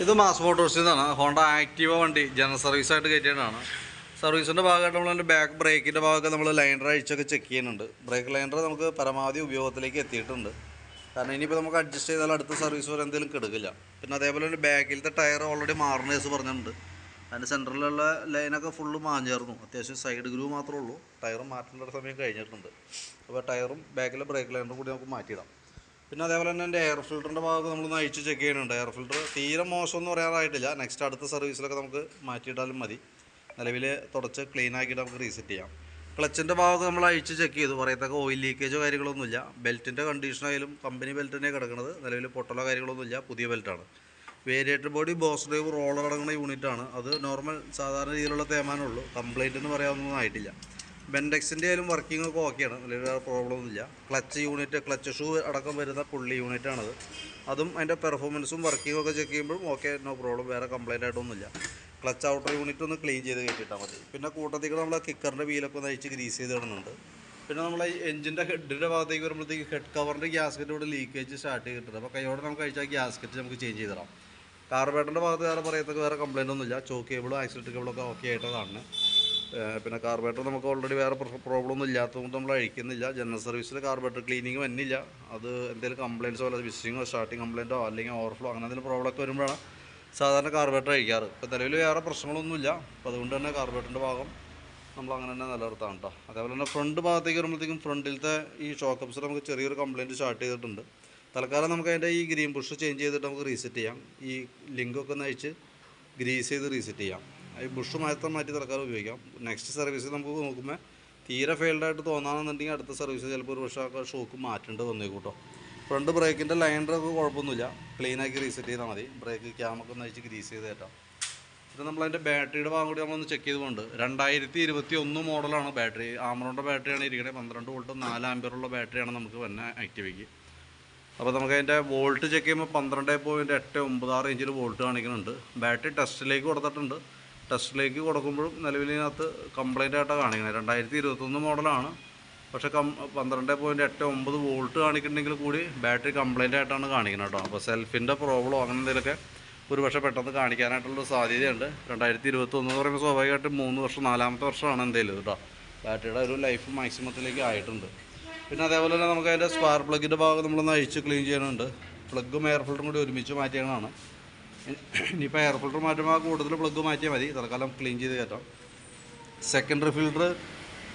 ഇത് മാസ് മോട്ടോഴ്സിൽ നിന്നാണ്. Honda Activa വണ്ടി ജനറൽ സർവീസായിട്ട് കയറ്റിയതാണ്. സർവീസിൻ്റെ ഭാഗമായിട്ട് നമ്മളതിൻ്റെ ബാക്ക് ബ്രേക്കിൻ്റെ ഭാഗമൊക്കെ നമ്മൾ ലൈനർ അഴിച്ചൊക്കെ ചെക്ക് ചെയ്യുന്നുണ്ട്. ബ്രേക്ക് ലൈനർ നമുക്ക് പരമാവധി ഉപയോഗത്തിലേക്ക് എത്തിയിട്ടുണ്ട്. കാരണം ഇനിയിപ്പോൾ നമുക്ക് അഡ്ജസ്റ്റ് ചെയ്താൽ അടുത്ത സർവീസ് വരെ എന്തെങ്കിലും കെടുക്കില്ല. പിന്നെ അതേപോലെ തന്നെ ബാക്കിലത്തെ ടയർ ഓൾറെഡി മാറുന്ന കേസ് പറഞ്ഞിട്ടുണ്ട്. അതിൻ്റെ സെൻറ്ററിലുള്ള ലൈനൊക്കെ ഫുള്ള് മാഞ്ഞായിരുന്നു. അത്യാവശ്യം സൈഡ് ഗ്രൂ മാത്രമേ ഉള്ളൂ. ടയർ മാറ്റേണ്ട സമയം കഴിഞ്ഞിട്ടുണ്ട്. അപ്പോൾ ടയറും ബാക്കിലെ ബ്രേക്ക് ലൈനറും കൂടി നമുക്ക് മാറ്റിയിടാം. പിന്നെ അതേപോലെ തന്നെ എൻ്റെ എയർ ഫിൽറ്ററിൻ്റെ ഭാഗത്ത് നമ്മളൊന്ന് അഴിച്ച് ചെക്ക് ചെയ്യുന്നുണ്ട്. എയർ ഫിൽറ്റർ തീരെ മോശമൊന്നും പറയാറായിട്ടില്ല. നെക്സ്റ്റ് അടുത്ത സർവീസിലൊക്കെ നമുക്ക് മാറ്റിയിട്ടാലും മതി. നിലവിൽ തുടച്ച് ക്ലീൻ ആക്കിയിട്ട് നമുക്ക് റീസെറ്റ് ചെയ്യാം. ക്ലച്ചിൻ്റെ ഭാഗത്ത് നമ്മൾ അഴിച്ച് ചെക്ക് ചെയ്തു. പറയത്തക്ക ഓയിൽ ലീക്കേജോ കാര്യങ്ങളൊന്നുമില്ല. ബെൽറ്റിൻ്റെ കണ്ടീഷനായാലും കമ്പനി ബെൽറ്റ് തന്നെ കിടക്കുന്നത്. നിലവിൽ പൊട്ടലോ കാര്യങ്ങളൊന്നുമില്ല. പുതിയ ബെൽറ്റാണ്. Variator body boss drive roller അടങ്ങുന്ന യൂണിറ്റാണ്. അത് നോർമൽ സാധാരണ രീതിയിലുള്ള തേമാനമുള്ളൂ. കംപ്ലൈൻറ്റ് എന്ന് പറയാവുന്നതൊന്നും ആയിട്ടില്ല. ബെൻഡെക്സിൻ്റെ ആയാലും വർക്കിംഗ് ഒക്കെ ഓക്കെയാണ്. വലിയ പ്രോബ്ലം ഒന്നുമില്ല. ക്ലച്ച് യൂണിറ്റ്, ക്ലച്ച് ഷൂ അടക്കം വരുന്ന പുള്ളി യൂണിറ്റാണത്. അതും അതിൻ്റെ പെർഫോമൻസും വർക്കിംഗ് ഒക്കെ ചെക്ക് ചെയ്യുമ്പോഴും ഓക്കെ, നോ പ്രോബ്ലം. വേറെ കംപ്ലൈൻ്റ് ആയിട്ടൊന്നുമില്ല. ക്ലച്ച് ഔട്ടർ യൂണിറ്റ് ഒന്ന് ക്ലീൻ ചെയ്ത് കയറ്റിയിട്ടാൽ മതി. പിന്നെ കൂട്ടത്തേക്ക് നമ്മൾ കിക്കറിൻ്റെ വീലൊക്കെ ഒന്ന് അഴിച്ച് ഗ്രീസ് ചെയ്ത് ഇടുന്നുണ്ട്. പിന്നെ നമ്മൾ എഞ്ചിൻ്റെ ഹെഡിൻ്റെ ഭാഗത്തേക്ക് വരുമ്പോഴത്തേക്ക് ഹെഡ് കവറിൻ്റെ ഗ്യാസ്കറ്റോട് ലീക്കേജ് സ്റ്റാർട്ട് ചെയ്തിട്ടുണ്ട്. അപ്പോൾ കൈയോടെ നമുക്ക് അഴിച്ചാൽ ഗ്യാസ്കറ്റ് നമുക്ക് ചേഞ്ച് ചെയ്ത് തരാം. കാർബേറ്ററിൻ്റെ ഭാഗത്ത് വേറെ പറയത്തക്ക വേറെ കംപ്ലൈൻ്റ് ഒന്നുമില്ല. ചോക്ക് കേബിളും ആക്സിലേറ്റർ കേബിളൊക്കെ ഓക്കെ ആയിട്ട് കാണുന്നത്. പിന്നെ കാർബേറ്റർ നമുക്ക് ഓൾറെഡി വേറെ പ്രോബ്ലം ഒന്നും ഇല്ലാത്തതുകൊണ്ട് നമ്മൾ അഴിക്കുന്നില്ല. ജനറൽ സർവീസിൽ കാർബേറ്റർ ക്ലീനിങ് വന്നില്ല. അത് എന്തെങ്കിലും കംപ്ലയിൻറ്റ്സോ അല്ല വിസിങ്ങോ സ്റ്റാർട്ടിങ് കംപ്ലയിൻറ്റോ അല്ലെങ്കിൽ ഓവർഫ്ലോ അങ്ങനെ എന്തെങ്കിലും പ്രോബ്ലം ഒക്കെ വരുമ്പോഴാണ് സാധാരണ കാർബേറ്റർ അഴിക്കാറ്. ഇപ്പോൾ നിലവിൽ വേറെ പ്രശ്നങ്ങളൊന്നുമില്ല. അപ്പോൾ അതുകൊണ്ട് തന്നെ കാർബേറ്ററിൻ്റെ ഭാഗം നമ്മൾ അങ്ങനെ തന്നെ നിലനിർത്താം കേട്ടോ. അതേപോലെ തന്നെ ഫ്രണ്ട് ഭാഗത്തേക്ക് വരുമ്പോഴത്തേക്കും ഫ്രണ്ടിലത്തെ ഈ ഷോക്ക് അബ്സർ നമുക്ക് ചെറിയൊരു കംപ്ലയിൻറ്റ് സ്റ്റാർട്ട് ചെയ്തിട്ടുണ്ട്. തൽക്കാലം നമുക്ക് അതിൻ്റെ ഈ ഗ്രീൻ പുഷ് ചേഞ്ച് ചെയ്തിട്ട് നമുക്ക് റീസെറ്റ് ചെയ്യാം. ഈ ലിങ്കൊക്കെ ഒന്ന് അഴിച്ച് ഗ്രീസ് ചെയ്ത് റീസെറ്റ് ചെയ്യാം. ഈ ബുഷ് മാറ്റി തൽക്കാലം ഉപയോഗിക്കാം. നെക്സ്റ്റ് സർവീസ് നമുക്ക് നോക്കുമ്പോൾ തീരെ ഫെയിൽഡായിട്ട് തോന്നാണെന്നുണ്ടെങ്കിൽ അടുത്ത സർവീസ് ചിലപ്പോൾ ഒരു പക്ഷേ ഷോക്ക് മാറ്റേണ്ടി വന്നേക്കും കേട്ടോ. ഫ്രണ്ട് ബ്രേക്കിൻ്റെ ലൈനറൊക്കെ കുഴപ്പമൊന്നുമില്ല. ക്ലീനാക്കി റീസെറ്റ് ചെയ്താൽ മതി. ബ്രേക്ക് ക്യാമൊക്കെ ഒന്ന് അഴിച്ച് ഗ്രീസ് ചെയ്ത് കയറ്റാം. പിന്നെ നമ്മളതിൻ്റെ ബാറ്ററിയുടെ ഭാഗം കൂടി നമ്മളൊന്ന് ചെക്ക് ചെയ്തുകൊണ്ട് 2021 മോഡലാണ് ബാറ്ററി. ആമറോണിൻ്റെ ബാറ്ററിയാണ് ഇരിക്കുന്നത്. 12 വോൾട്ട് 4 ആമ്പിയറുള്ള ബാറ്ററിയാണ് നമുക്ക് വന്നെ ആക്റ്റീവയ്ക്ക്. അപ്പോൾ നമുക്ക് അതിൻ്റെ വോൾട്ട് ചെക്ക് ചെയ്യുമ്പോൾ 12.896 ഇഞ്ചിൽ വോൾട്ട് കാണിക്കുന്നുണ്ട്. ബാറ്ററി ടെസ്റ്റിലേക്ക് കൊടുത്തിട്ടുണ്ട്. ടെസ്റ്റിലേക്ക് കൊടുക്കുമ്പോഴും നിലവിലിനകത്ത് കംപ്ലൈൻ്റ് ആയിട്ടാണ് കാണിക്കുന്നത്. 2021 മോഡലാണ്. പക്ഷേ 12.89 വോൾട്ട് കാണിക്കുന്നുണ്ടെങ്കിൽ കൂടി ബാറ്ററി കംപ്ലൈൻ്റ് ആയിട്ടാണ് കാണിക്കുന്നത് കേട്ടോ. അപ്പോൾ സെൽഫിൻ്റെ പ്രോബ്ലമോ അങ്ങനെ എന്തെങ്കിലുമൊക്കെ ഒരു പക്ഷേ പെട്ടെന്ന് കാണിക്കാനായിട്ടുള്ളൊരു സാധ്യതയുണ്ട്. 2021 എന്ന് പറയുമ്പോൾ സ്വാഭാവികമായിട്ടും 3 വർഷം 4-ാമത്തെ വർഷമാണ് എന്തെങ്കിലും കേട്ടോ. ബാറ്ററിയുടെ ഒരു ലൈഫ് മാക്സിമത്തിലേക്ക് ആയിട്ടുണ്ട്. പിന്നെ അതേപോലെ തന്നെ നമുക്ക് അതിൻ്റെ സ്പാർക്ക് പ്ലഗിൻ്റെ ഭാഗം നമ്മളൊന്ന് അഴിച്ച് ക്ലീൻ ചെയ്യാനുണ്ട്. പ്ലഗും എയർ ഫിൽറ്ററും കൂടി ഒരുമിച്ച് മാറ്റിയതാണ്. ഇനിയിപ്പോൾ എയർ ഫിൽറ്റർ മാറ്റുമ്പോൾ കൂടുതൽ പ്ലഗ് മാറ്റിയാൽ മതി. തൽക്കാലം ക്ലീൻ ചെയ്ത് കയറ്റാം. സെക്കൻഡറി ഫിൽറ്റർ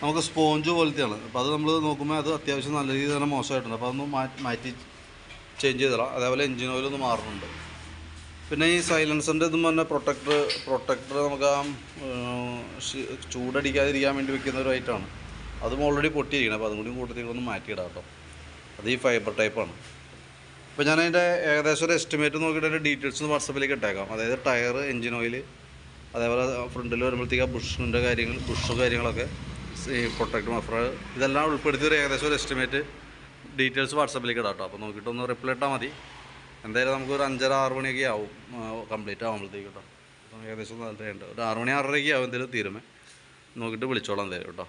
നമുക്ക് സ്പോഞ്ച് പോലത്തെയാണ്. അപ്പോൾ അത് നമ്മൾ നോക്കുമ്പോൾ അത് അത്യാവശ്യം നല്ല രീതിയിൽ തന്നെ മോശമായിട്ടുണ്ട്. അപ്പോൾ അതൊന്ന് മാറ്റി ചേഞ്ച് ചെയ്ത് തരാം. അതേപോലെ എഞ്ചിൻ ഓയിലൊന്ന് മാറുന്നുണ്ട്. പിന്നെ ഈ സൈലൻസറിൻ്റെ ഇതും തന്നെ പ്രൊട്ടക്ടർ നമുക്ക് ആ ചൂടടിക്കാതിരിക്കാൻ വേണ്ടി വെക്കുന്ന ഒരു ഐറ്റമാണ്. അതും ഓൾറെഡി പൊട്ടിയിരിക്കണം. അപ്പോൾ അതും കൂടി കൂട്ടത്തിലൊന്ന് മാറ്റിയിടാം കേട്ടോ. അത് ഈ ഫൈബർ ടൈപ്പാണ്. അപ്പോൾ ഞാനതിൻ്റെ ഏകദേശം ഒരു എസ്റ്റിമേറ്റ് നോക്കിയിട്ട് അതിൻ്റെ ഡീറ്റെയിൽസ് വാട്സപ്പിലേക്ക് ഇട്ടേക്കാം. അതായത് ടയർ, എഞ്ചിൻ ഓയിൽ, അതേപോലെ ഫ്രണ്ടിൽ വരുമ്പോഴത്തേക്ക് ആ ബുഷിൻ്റെ കാര്യങ്ങളൊക്കെ, പ്രൊട്ടക്ട് മഫർ, ഇതെല്ലാം ഉൾപ്പെടുത്തിയൊരു ഏകദേശം ഒരു എസ്റ്റിമേറ്റ് ഡീറ്റെയിൽസ് വാട്സപ്പിലേക്ക് ഇടാം കേട്ടോ. അപ്പോൾ നോക്കിയിട്ടൊന്ന് റിപ്ലൈ ഇട്ടാൽ മതി. എന്തായാലും നമുക്കൊരു 5:30-6 മണിയൊക്കെ ആവും കംപ്ലീറ്റ് ആകുമ്പോഴത്തേക്ക് കേട്ടോ. ഏകദേശം 4 ഒരു 6 മണി 6:30 ആവും എന്തെങ്കിലും തീരുമേ. നോക്കിയിട്ട് വിളിച്ചോളാം എന്തായാലും കേട്ടോ.